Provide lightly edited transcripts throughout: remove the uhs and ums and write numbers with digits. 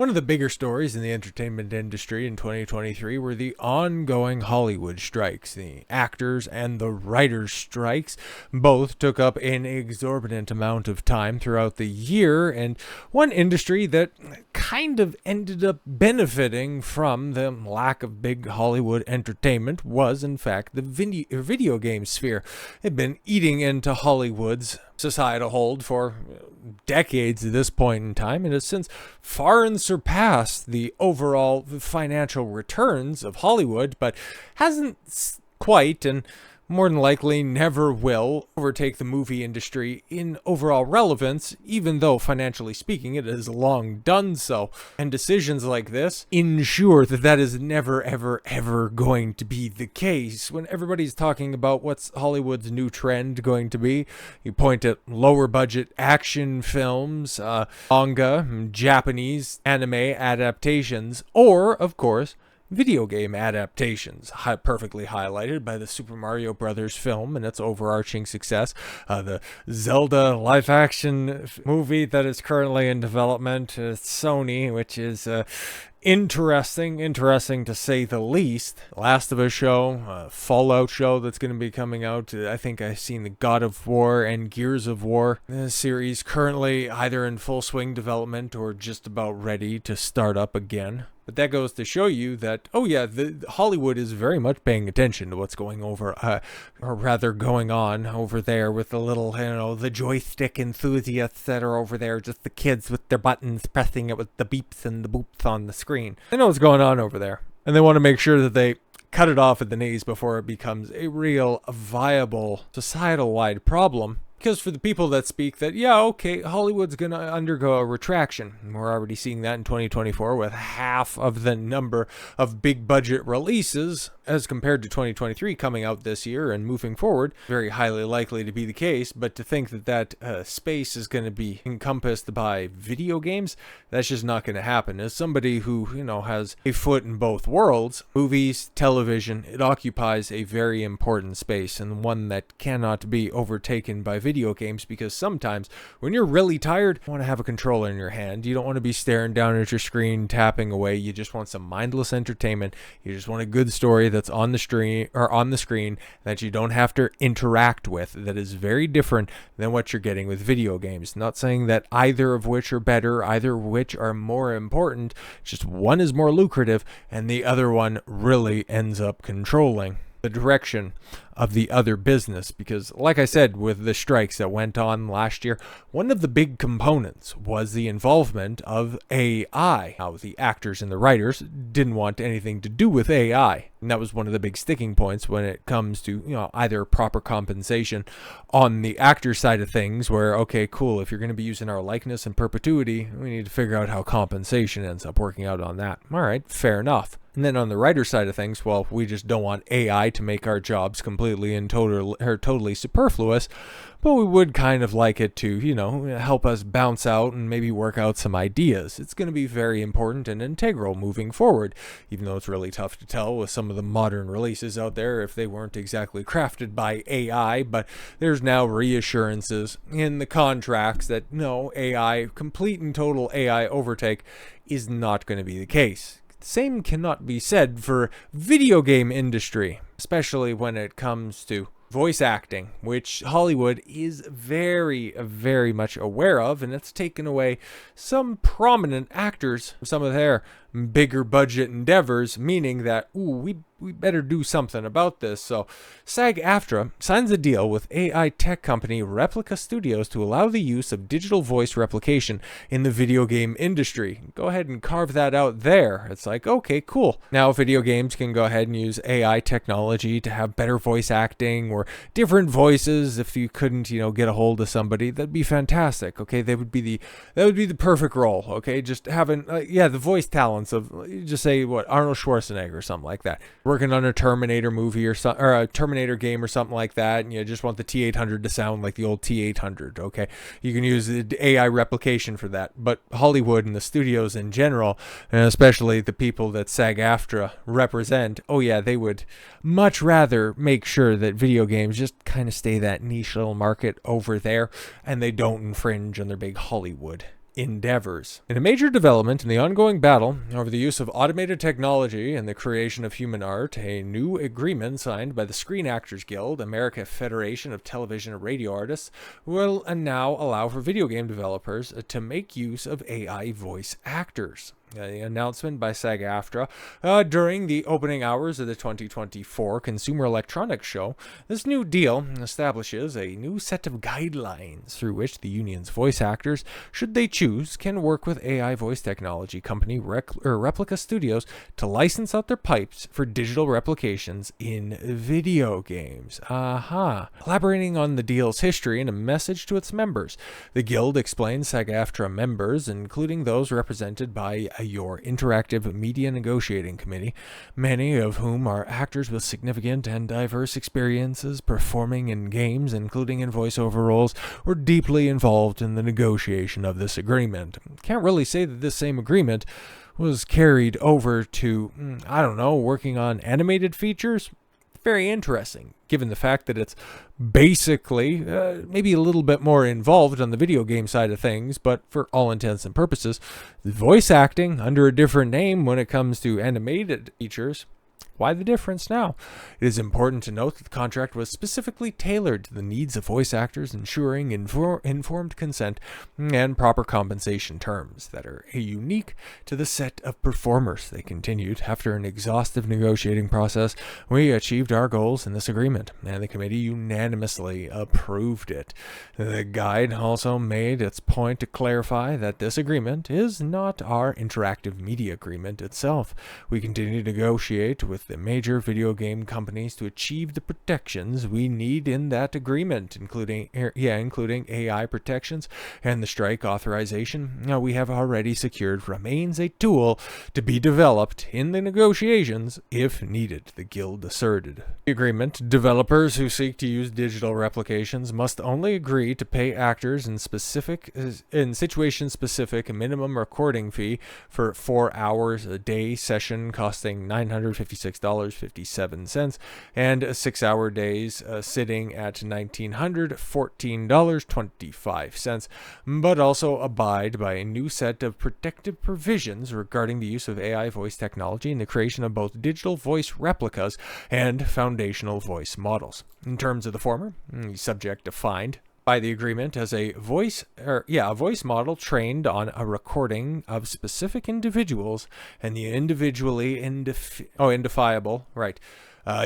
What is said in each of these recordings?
One of the bigger stories in the entertainment industry in 2023 were the ongoing Hollywood strikes. The actors and the writers' strikes both took up an exorbitant amount of time throughout the year, and one industry that kind of ended up benefiting from the lack of big Hollywood entertainment was, in fact, the video game sphere. It had been eating into Hollywood's societal hold for decades at this point in time, and has since far and surpassed the overall financial returns of Hollywood, but hasn't quite, and more than likely never will, overtake the movie industry in overall relevance, even though financially speaking it has long done so. And decisions like this ensure that that is never ever going to be the case. When everybody's talking about what's Hollywood's new trend going to be, you point at lower budget action films, manga, Japanese anime adaptations, or of course video game adaptations, perfectly highlighted by the Super Mario Brothers film and its overarching success, the Zelda live-action movie that is currently in development, Sony, which is interesting to say the least. Last of Us show, Fallout show that's going to be coming out. I think I've seen the God of War and Gears of War series currently either in full swing development or just about ready to start up again. But that goes to show you that, oh yeah, Hollywood is very much paying attention to what's going on over there with the little, the joystick enthusiasts that are over there, just the kids with their buttons pressing it with the beeps and the boops on the screen. They know what's going on over there, and they want to make sure that they cut it off at the knees before it becomes a real viable societal-wide problem. Because for the people that speak that, yeah, okay, Hollywood's going to undergo a retraction. We're already seeing that in 2024 with half of the number of big budget releases as compared to 2023 coming out this year and moving forward. Very highly likely to be the case, but to think that space is going to be encompassed by video games, that's just not going to happen. As somebody who, has a foot in both worlds, movies, television, it occupies a very important space and one that cannot be overtaken by video games, because sometimes when you're really tired, you want to have a controller in your hand. You don't want to be staring down at your screen, tapping away. You just want some mindless entertainment. You just want a good story that's on the screen that you don't have to interact with. That is very different than what you're getting with video games. Not saying that either of which are better, either of which are more important. Just one is more lucrative and the other one really ends up controlling the direction of the other business. Because like I said, with the strikes that went on last year, one of the big components was the involvement of AI. Now, the actors and the writers didn't want anything to do with AI, and that was one of the big sticking points when it comes to either proper compensation on the actor side of things, where okay, cool, if you're going to be using our likeness in perpetuity, we need to figure out how compensation ends up working out on that. All right, fair enough. And then on the writer side of things, well, we just don't want AI to make our jobs completely and totally superfluous, but we would kind of like it to, help us bounce out and maybe work out some ideas. It's going to be very important and integral moving forward, even though it's really tough to tell with some of the modern releases out there if they weren't exactly crafted by AI, but there's now reassurances in the contracts that no, complete and total AI overtake is not going to be the case. Same cannot be said for video game industry, especially when it comes to voice acting, which Hollywood is very, very much aware of, and it's taken away some prominent actors from some of their bigger budget endeavors, meaning that, we better do something about this. So SAG-AFTRA signs a deal with AI tech company Replica Studios to allow the use of digital voice replication in the video game industry. Go ahead and carve that out there. It's like, okay, cool. Now video games can go ahead and use AI technology to have better voice acting or different voices. If you couldn't, get a hold of somebody, that'd be fantastic. Okay, that would be the perfect role. Okay, just having the voice talents of, just say Arnold Schwarzenegger or something like that, working on a Terminator movie or a Terminator game or something like that, and you just want the T-800 to sound like the old T-800. Okay, you can use the AI replication for that. But Hollywood and the studios in general, and especially the people that SAG-AFTRA represent, they would much rather make sure that video games just kind of stay that niche little market over there, and they don't infringe on their big Hollywood endeavors. In a major development in the ongoing battle over the use of automated technology and the creation of human art, a new agreement signed by the Screen Actors Guild, American Federation of Television and Radio Artists, will now allow for video game developers to make use of AI voice actors. The announcement by SAG-AFTRA during the opening hours of the 2024 Consumer Electronics Show. This new deal establishes a new set of guidelines through which the union's voice actors, should they choose, can work with AI voice technology company Replica Studios to license out their pipes for digital replications in video games. Elaborating on the deal's history and a message to its members, the Guild explains SAG-AFTRA members, including those represented by your interactive media negotiating committee, many of whom are actors with significant and diverse experiences performing in games, including in voiceover roles, were deeply involved in the negotiation of this agreement. Can't really say that this same agreement was carried over to, working on animated features. Very interesting, given the fact that it's basically maybe a little bit more involved on the video game side of things, but for all intents and purposes, voice acting under a different name when it comes to animated features. Why the difference now? It is important to note that the contract was specifically tailored to the needs of voice actors, ensuring informed consent and proper compensation terms that are unique to the set of performers. They continued, after an exhaustive negotiating process, we achieved our goals in this agreement, and the committee unanimously approved it. The guide also made its point to clarify that this agreement is not our interactive media agreement itself. We continue to negotiate with the major video game companies to achieve the protections we need in that agreement, including AI protections, and the strike authorization we have already secured remains a tool to be developed in the negotiations if needed, the Guild asserted. The agreement, developers who seek to use digital replications must only agree to pay actors in situation-specific minimum recording fee for 4 hours a day session costing $956.57 and 6-hour days sitting at $1,914.25, but also abide by a new set of protective provisions regarding the use of AI voice technology and the creation of both digital voice replicas and foundational voice models. In terms of the former, subject defined by the agreement as a voice model trained on a recording of specific individuals and the individually identifiable,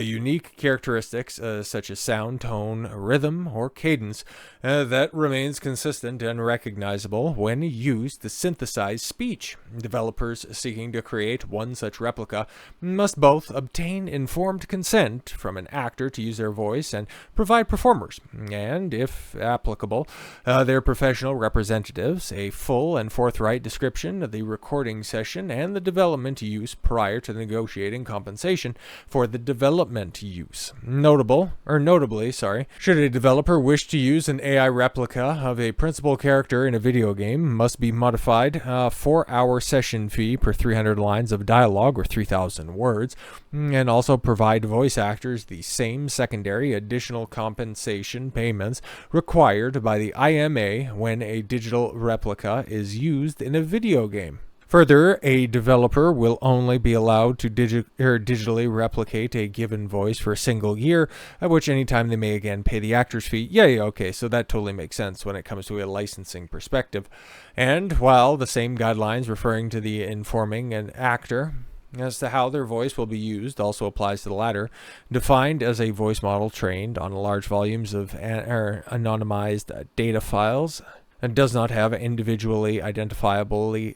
unique characteristics such as sound, tone, rhythm, or cadence that remains consistent and recognizable when used to synthesize speech. Developers seeking to create one such replica must both obtain informed consent from an actor to use their voice and provide performers, and, if applicable, their professional representatives, a full and forthright description of the recording session and the development use prior to negotiating compensation for the development use. Notably, should a developer wish to use an AI replica of a principal character in a video game, must be modified 4-hour session fee per 300 lines of dialogue or 3,000 words, and also provide voice actors the same secondary additional compensation payments required by the IMA when a digital replica is used in a video game. Further, a developer will only be allowed to digitally replicate a given voice for a single year, at which any time they may again pay the actor's fee. Okay, so that totally makes sense when it comes to a licensing perspective. And while the same guidelines referring to the informing an actor as to how their voice will be used also applies to the latter, defined as a voice model trained on large volumes of anonymized data files, and does not have identifiable, that's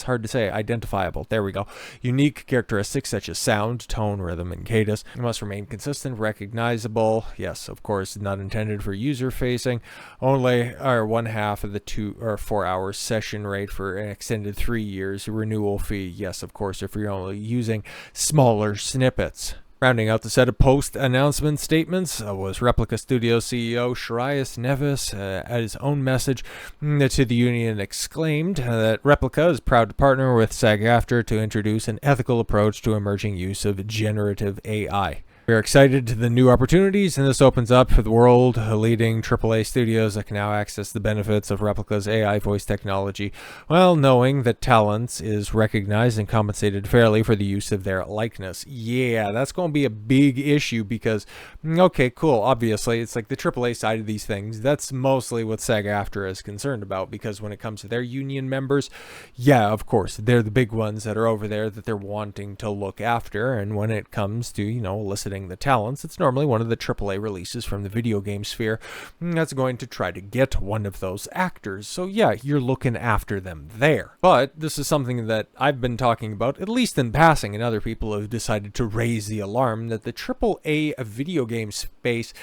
hard to say, identifiable, there we go, unique characteristics such as sound, tone, rhythm, and cadence. It must remain consistent, recognizable, yes, of course, not intended for user-facing, only are 1/2 of the 2 or 4 hours session rate for an extended 3 years, renewal fee, yes, of course, if you're only using smaller snippets. Rounding out the set of post-announcement statements was Replica Studios CEO Sharius Nevis, at his own message to the union, exclaimed that Replica is proud to partner with SAG-AFTRA to introduce an ethical approach to emerging use of generative AI. We're excited to the new opportunities, and this opens up for the world-leading AAA studios that can now access the benefits of Replica's AI voice technology, while knowing that talent is recognized and compensated fairly for the use of their likeness. Yeah, that's going to be a big issue because, okay, cool, obviously, it's like the AAA side of these things. That's mostly what SAG-AFTRA is concerned about, because when it comes to their union members, yeah, of course, they're the big ones that are over there that they're wanting to look after, and when it comes to, eliciting the talents, it's normally one of the AAA releases from the video game sphere that's going to try to get one of those actors. So yeah, you're looking after them there. But this is something that I've been talking about, at least in passing, and other people have decided to raise the alarm that the AAA video game space,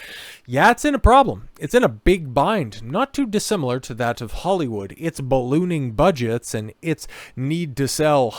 yeah, it's in a problem. It's in a big bind, not too dissimilar to that of Hollywood. It's ballooning budgets and its need to sell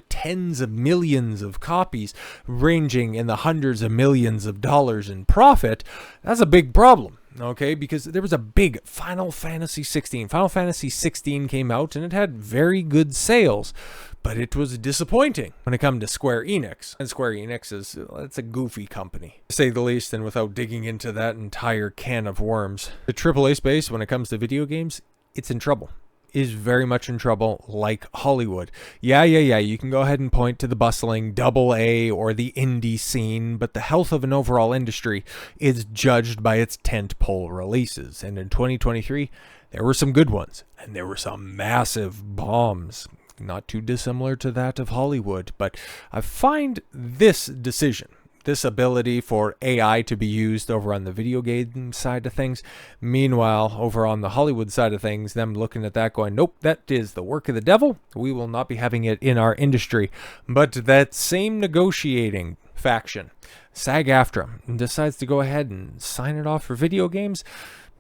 tens of millions of copies, ranging in the hundreds of millions of dollars in profit. That's a big problem, okay? Because there was a big Final Fantasy 16. Final Fantasy 16 came out and it had very good sales, but it was disappointing when it came to Square Enix. And Square Enix it's a goofy company, to say the least, and without digging into that entire can of worms. The AAA space, when it comes to video games, it's in trouble. Is very much in trouble, like Hollywood. Yeah, you can go ahead and point to the bustling AA or the indie scene, but the health of an overall industry is judged by its tentpole releases. And in 2023, there were some good ones, and there were some massive bombs. Not too dissimilar to that of Hollywood, but I find this decision, this ability for AI to be used over on the video game side of things. Meanwhile, over on the Hollywood side of things, them looking at that going, nope, that is the work of the devil. We will not be having it in our industry. But that same negotiating faction, SAG-AFTRA, decides to go ahead and sign it off for video games.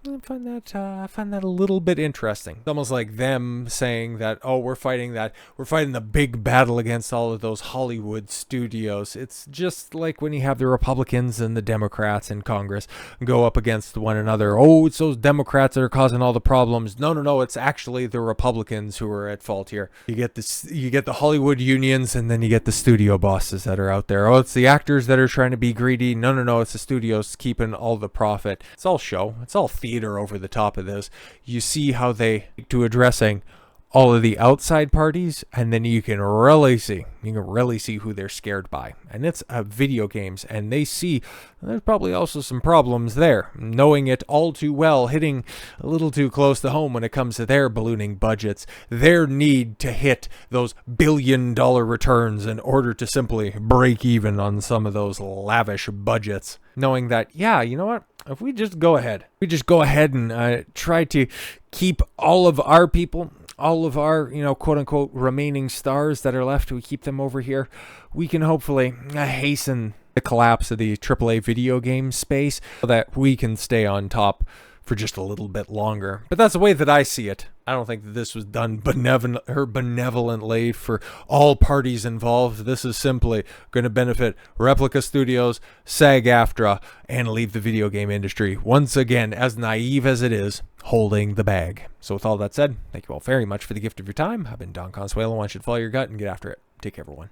I find that a little bit interesting. It's almost like them saying that, oh, we're fighting the big battle against all of those Hollywood studios. It's just like when you have the Republicans and the Democrats in Congress go up against one another. Oh, it's those Democrats that are causing all the problems. No, it's actually the Republicans who are at fault here. You get the Hollywood unions, and then you get the studio bosses that are out there. Oh, it's the actors that are trying to be greedy. No, it's the studios keeping all the profit. It's all show. It's all theater over the top of this. You see how they to addressing all of the outside parties, and then you can really see who they're scared by, and it's video games, and they see there's probably also some problems there, knowing it all too well, hitting a little too close to home when it comes to their ballooning budgets, their need to hit those billion-dollar returns in order to simply break even on some of those lavish budgets, knowing that, yeah, you know what, if we just go ahead and try to keep all of our people, all of our, quote-unquote remaining stars that are left, we keep them over here, we can hopefully hasten the collapse of the AAA video game space so that we can stay on top for just a little bit longer. But that's the way that I see it. I don't think that this was done benevolently for all parties involved. This is simply going to benefit Replica Studios, SAG-AFTRA, and leave the video game industry, once again, as naive as it is, holding the bag. So with all that said, thank you all very much for the gift of your time. I've been Don Consuelo. I want you to follow your gut and get after it. Take care, everyone.